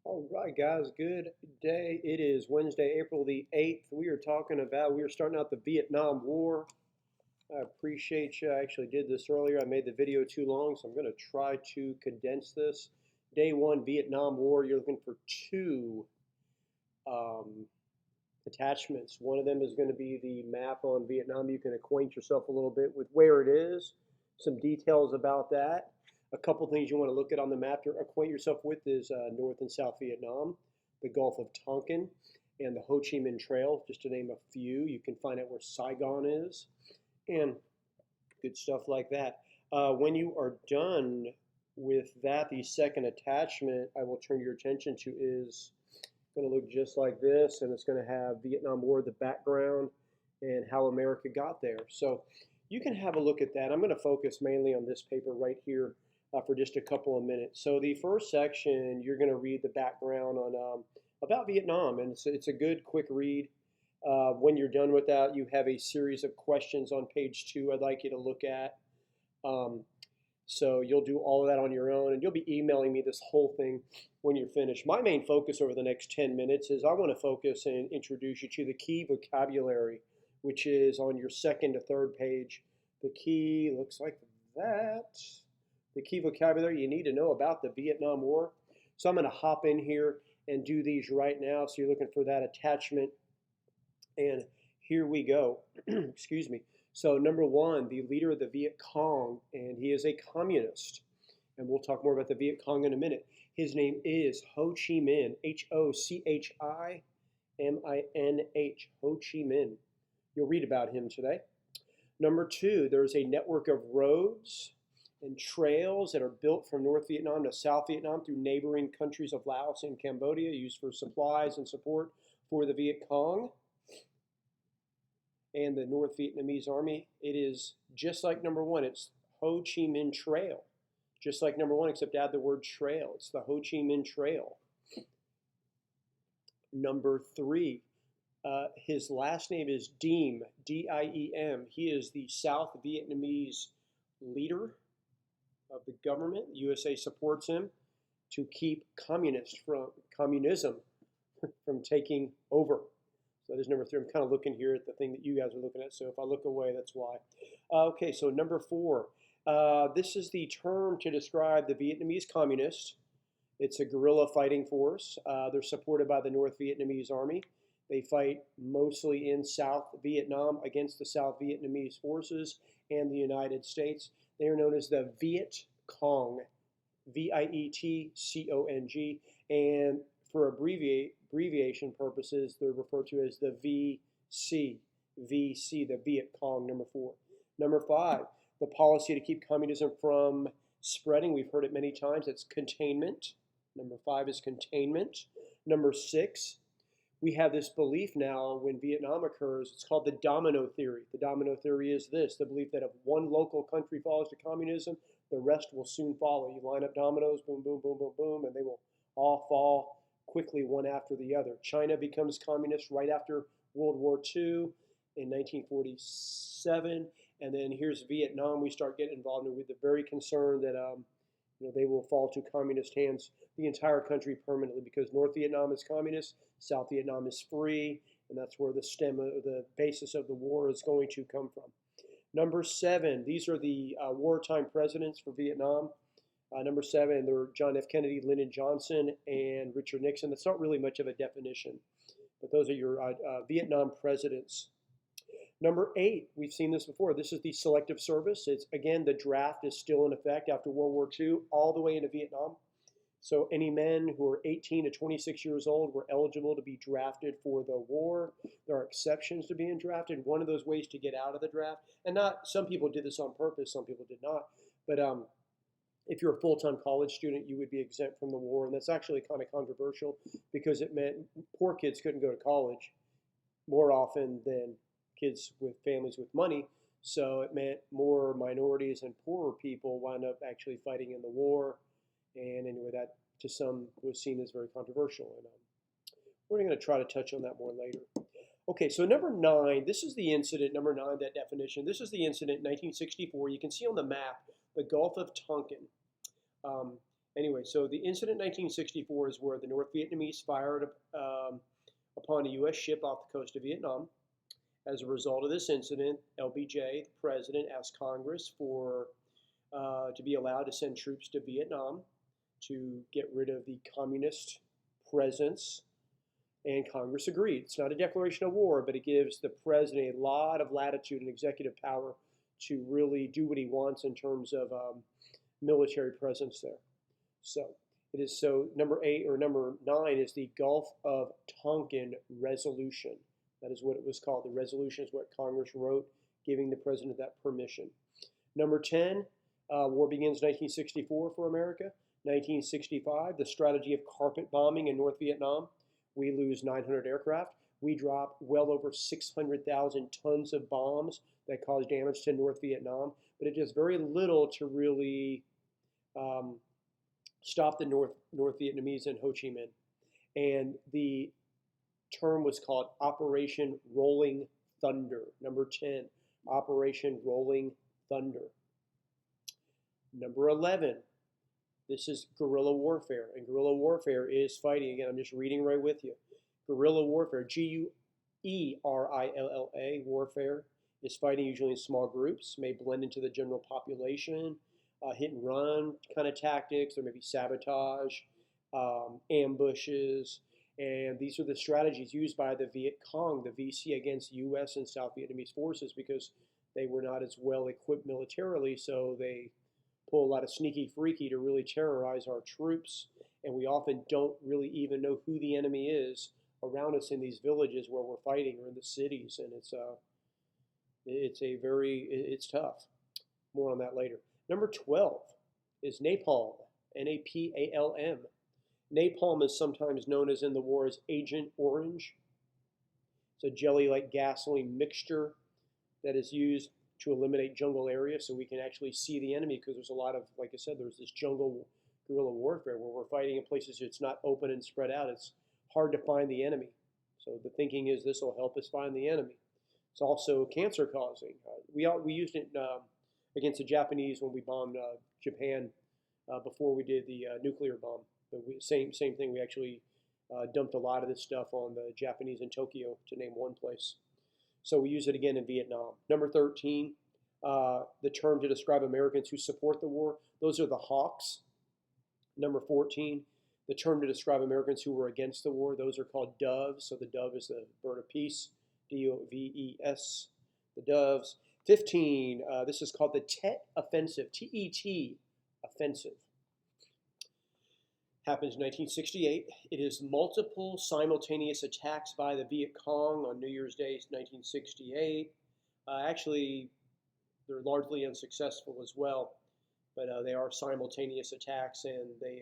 All right, guys, good day. It is Wednesday, April the 8th. We are starting out the Vietnam War. I appreciate you. I actually did this earlier. I made the video too long, so I'm going to try to condense this. Day one, Vietnam War. You're looking for two um, attachments. One of them is going to be the map on Vietnam. You can acquaint yourself a little bit with where it is, some details about that. A couple things you want to look at on the map to acquaint yourself with is North and South Vietnam, the Gulf of Tonkin, and the Ho Chi Minh Trail, just to name a few. You can find out where Saigon is and good stuff like that. When you are done with that, the second attachment I will turn your attention to is going to look just like this, and it's going to have Vietnam War, the background, and how America got there. So you can have a look at that. I'm going to focus mainly on this paper right here for just a couple of minutes. So the first section, you're going to read the background on about Vietnam, and it's a good quick read. When you're done with that, you have a series of questions on page 2 I'd like you to look at. So you'll do all of that on your own, and you'll be emailing me this whole thing when you're finished. My main focus over the next 10 minutes is I want to focus and introduce you to the key vocabulary, which is on your second to third page. The key looks like that. The key vocabulary you need to know about the Vietnam War. So I'm going to hop in here and do these right now. So you're looking for that attachment. And here we go. Excuse me. So number one, the leader of the Viet Cong, and he is a communist. And we'll talk more about the Viet Cong in a minute. His name is Ho Chi Minh, Ho-Chi-Minh, Ho Chi Minh. You'll read about him today. Number two, there's a network of roads and trails that are built from North Vietnam to South Vietnam through neighboring countries of Laos and Cambodia, used for supplies and support for the Viet Cong and the North Vietnamese Army. It is just like number one. It's Ho Chi Minh Trail. Just like number one, except add the word trail. It's the Ho Chi Minh Trail. Number three, his last name is Diem, D-I-E-M. He is the South Vietnamese leader of the government. The USA supports him to keep communism from taking over. So that is number three. I'm kind of looking here at the thing that you guys are looking at. So if I look away, that's why. Okay, so number four. This is the term to describe the Vietnamese communists. It's a guerrilla fighting force. They're supported by the North Vietnamese Army. They fight mostly in South Vietnam against the South Vietnamese forces and the United States. They are known as the Viet Cong, Vietcong, and for abbreviation purposes, they're referred to as the VC, the Viet Cong, number four. Number five, the policy to keep communism from spreading. We've heard it many times. It's containment. Number five is containment. Number six, we have this belief now when Vietnam occurs. It's called the domino theory. The domino theory is this, the belief that if one local country falls to communism, the rest will soon follow. You line up dominoes, boom, boom, boom, boom, boom, and they will all fall quickly one after the other. China becomes communist right after World War II in 1947. And then here's Vietnam. We start getting involved with the very concerned that they will fall to communist hands, the entire country permanently, because North Vietnam is communist, South Vietnam is free, and that's where the basis of the war is going to come from. Number seven, these are the wartime presidents for Vietnam. Number seven, they're John F. Kennedy, Lyndon Johnson, and Richard Nixon. That's not really much of a definition, but those are your Vietnam presidents. Number eight, we've seen this before. This is the selective service. It's, again, the draft is still in effect after World War II all the way into Vietnam. So any men who are 18 to 26 years old were eligible to be drafted for the war. There are exceptions to being drafted. One of those ways to get out of the draft, and some people did this on purpose, some people did not, but if you're a full-time college student, you would be exempt from the war, and that's actually kind of controversial because it meant poor kids couldn't go to college more often than kids with families with money. So it meant more minorities and poorer people wound up actually fighting in the war. And anyway, that to some was seen as very controversial. And we're going to try to touch on that more later. Okay, so number nine, this is the incident, number nine, that definition. This is the incident in 1964. You can see on the map the Gulf of Tonkin. Anyway, so the incident in 1964 is where the North Vietnamese fired upon a U.S. ship off the coast of Vietnam. As a result of this incident, LBJ, the president, asked Congress to be allowed to send troops to Vietnam to get rid of the communist presence, and Congress agreed. It's not a declaration of war, but it gives the president a lot of latitude and executive power to really do what he wants in terms of military presence there. So it is number 8 or number 9 is the Gulf of Tonkin Resolution. That is what it was called. The resolution is what Congress wrote, giving the president that permission. Number 10, war begins 1964 for America. 1965, the strategy of carpet bombing in North Vietnam. We lose 900 aircraft. We drop well over 600,000 tons of bombs that cause damage to North Vietnam. But it does very little to really stop the North Vietnamese in Ho Chi Minh. And the term was called Operation Rolling Thunder. Number 10, Operation Rolling Thunder. Number 11, this is guerrilla warfare. And guerrilla warfare is fighting, again, I'm just reading right with you. Guerrilla warfare, G-U-E-R-I-L-L-A, warfare, is fighting usually in small groups, may blend into the general population, hit and run kind of tactics. There may be sabotage, ambushes, and these are the strategies used by the Viet Cong, the VC, against U.S. and South Vietnamese forces because they were not as well equipped militarily, so they pull a lot of sneaky freaky to really terrorize our troops, and we often don't really even know who the enemy is around us in these villages where we're fighting or in the cities, and it's tough. More on that later. Number 12 is napalm, N-A-P-A-L-M. Napalm is sometimes known as in the war as Agent Orange. It's a jelly-like gasoline mixture that is used to eliminate jungle areas so we can actually see the enemy because there's a lot of, like I said, there's this jungle guerrilla warfare where we're fighting in places it's not open and spread out. It's hard to find the enemy. So the thinking is this will help us find the enemy. It's also cancer causing. We used it against the Japanese when we bombed Japan before we did the nuclear bomb. But same thing. We actually dumped a lot of this stuff on the Japanese in Tokyo, to name one place. So we use it again in Vietnam. Number 13, the term to describe Americans who support the war. Those are the Hawks. Number 14, the term to describe Americans who were against the war. Those are called doves. So the dove is the bird of peace, D-O-V-E-S, the doves. 15, this is called the Tet Offensive, T-E-T, offensive. Happens in 1968. It is multiple simultaneous attacks by the Viet Cong on New Year's Day, 1968. Actually, they're largely unsuccessful as well, but they are simultaneous attacks, and they,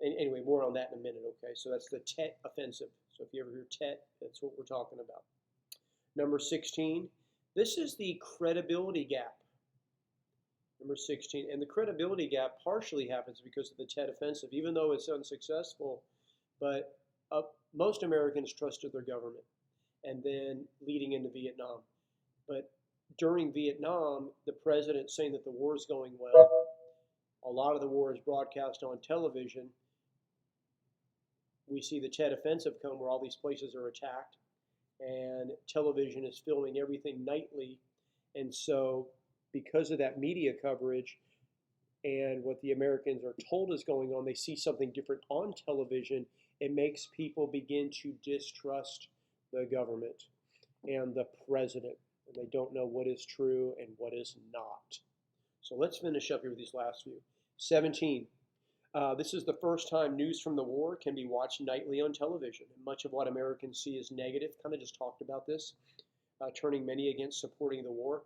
anyway, more on that in a minute, okay? So that's the Tet Offensive. So if you ever hear Tet, that's what we're talking about. Number 16, this is the credibility gap. Number 16, and the credibility gap partially happens because of the Tet Offensive, even though it's unsuccessful, but most Americans trusted their government, and then leading into Vietnam. But during Vietnam, the president saying that the war is going well, a lot of the war is broadcast on television. We see the Tet Offensive come where all these places are attacked, and television is filming everything nightly, and so because of that media coverage and what the Americans are told is going on, they see something different on television. It makes people begin to distrust the government and the president, and they don't know what is true and what is not. So let's finish up here with these last few. 17. This is the first time news from the war can be watched nightly on television. And much of what Americans see is negative. Kind of just talked about this, turning many against supporting the war.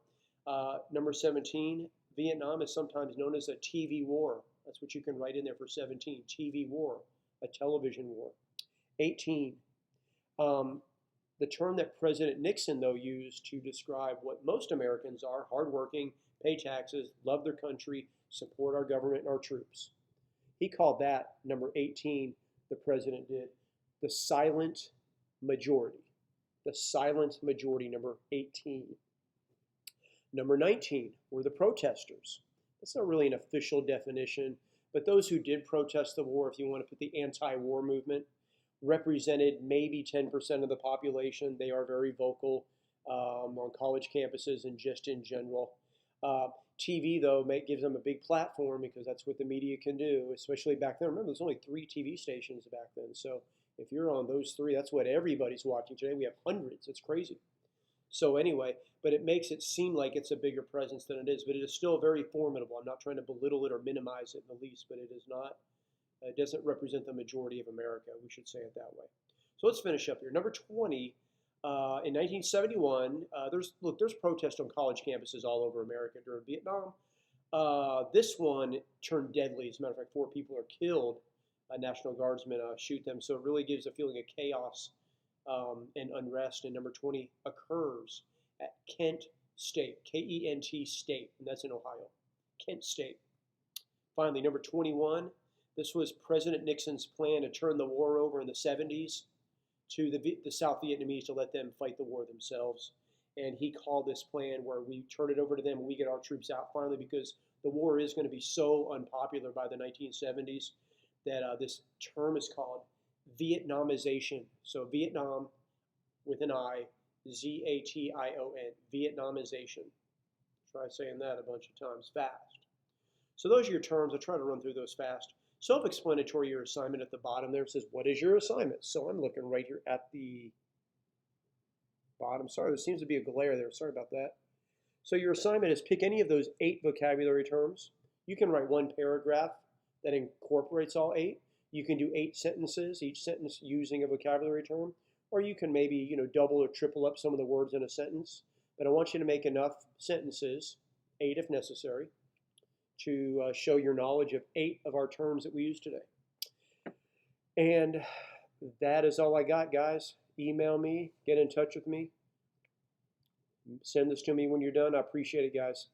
Number 17, Vietnam is sometimes known as a TV war. That's what you can write in there for 17, TV war, a television war. 18, the term that President Nixon, though, used to describe what most Americans are, hardworking, pay taxes, love their country, support our government and our troops. He called that, number 18, the president did, the silent majority. The silent majority, number 18. Number 19 were the protesters. That's not really an official definition, But those who did protest the war, if you want to put the anti-war movement, represented maybe 10% of the population. They are very vocal on college campuses and just in general. TV, though, gives them a big platform because that's what the media can do, especially back then. Remember, there's only 3 TV stations back then. So if you're on those 3, that's what everybody's watching today. We have hundreds. It's crazy. So anyway, but it makes it seem like it's a bigger presence than it is, but it is still very formidable. I'm not trying to belittle it or minimize it in the least, but it is not. It doesn't represent the majority of America. We should say it that way. So let's finish up here. Number 20, in 1971, there's protests on college campuses all over America during Vietnam. This one turned deadly. As a matter of fact, 4 people are killed. National Guardsmen shoot them. So it really gives a feeling of chaos and unrest. And number 20 occurs at Kent State, K-E-N-T State, and that's in Ohio. Kent State. Finally, number 21. This was President Nixon's plan to turn the war over in the 70s to the South Vietnamese to let them fight the war themselves. And he called this plan where we turn it over to them and we get our troops out finally, because the war is going to be so unpopular by the 1970s that this term is called Vietnamization. So Vietnam with an I, Z-A-T-I-O-N, Vietnamization. Try saying that a bunch of times fast. So those are your terms. I'll try to run through those fast. Self-explanatory, your assignment at the bottom there says, what is your assignment? So I'm looking right here at the bottom. Sorry, there seems to be a glare there. Sorry about that. So your assignment is pick any of those 8 vocabulary terms. You can write 1 paragraph that incorporates all 8. You can do 8 sentences, each sentence using a vocabulary term. Or you can maybe, double or triple up some of the words in a sentence. But I want you to make enough sentences, 8 if necessary, to show your knowledge of 8 of our terms that we use today. And that is all I got, guys. Email me, get in touch with me, send this to me when you're done. I appreciate it, guys.